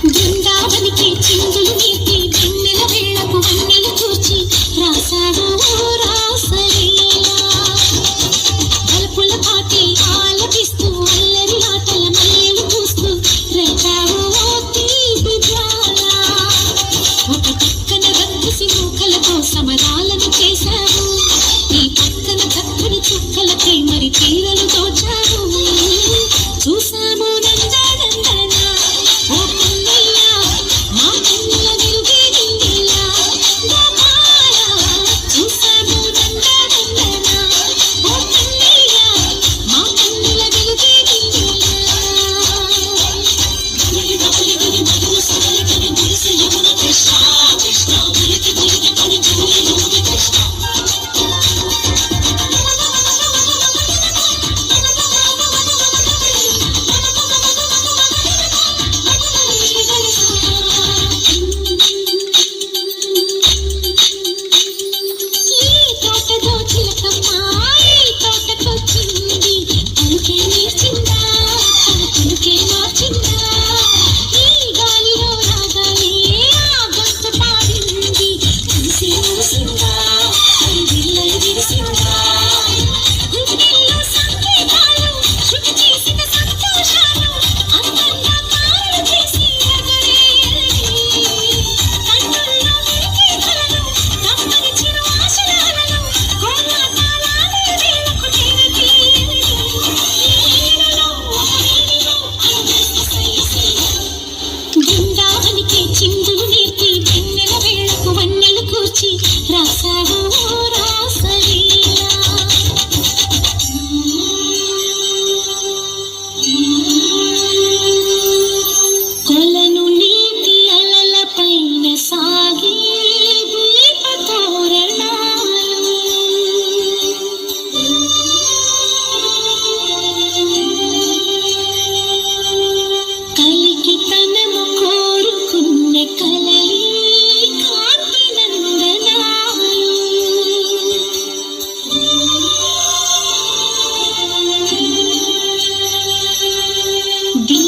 బృందావనికి చిందులు నేర్పి వెన్నెల వేళకు వన్నెలు చూచి రాసాడు రాసలీలా బల్పుల పాటి ఆలపిస్తూ అల్లరి ఆటల మల్లెలు పూస్తూ రేచావు తీపి జ్వాల ఒక పక్కన రక్కసి మూకలతో సమరాలను చేశావు ఈ పక్కన చక్కని చుక్కలకై మరి తీరలు దోచావు చూసాము చిందులు నేర్పి వెన్నెల వేళకు వన్నెలు కూర్చి రాసావు రాసలీలా కొలను నీటి అలల పైన సాగి దీపతోరణాలు కలికి తనము కోరుకున్న కలలి కాంతి నందనాలు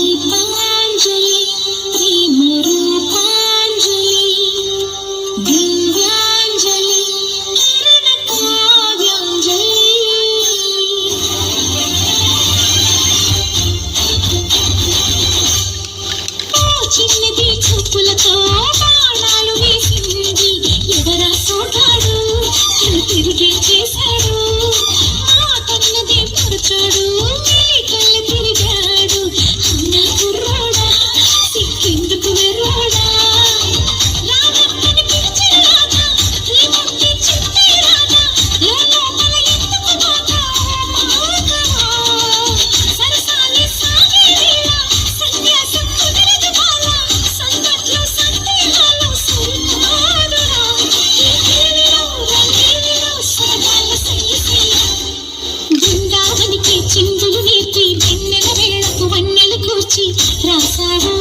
దీపాంజలి ప్రేమ రూపాంజలి దివ్యాంజలి కిరణ కావ్యాంజలి చిన్నది చూపులతో బాణాలు వేసింది ఎవరా సోటాడు తిరిగి చేశాడు ఆ కన్నది పరచాడు కళ్ళు తిరిగాడు అన్న కుర్రాడా సిక్కిందుకు వెర్రాడా రామక్కని పిలిచిన రాజా రేపటి చిత్తే రాజా లోపల ఎందుకు బాగా సరసాలి సాగే వేళ సన్యాసం కుదరదు బాల సంగట్లో సందేహాలు సరికాదురా ఈ కేలిలో రంగేలిలో సరదాల సయ్యసయ్య బృందావనికి చిందులు నేర్పి వెన్నెల వేళకు వన్నెలు కూర్చి రాసావు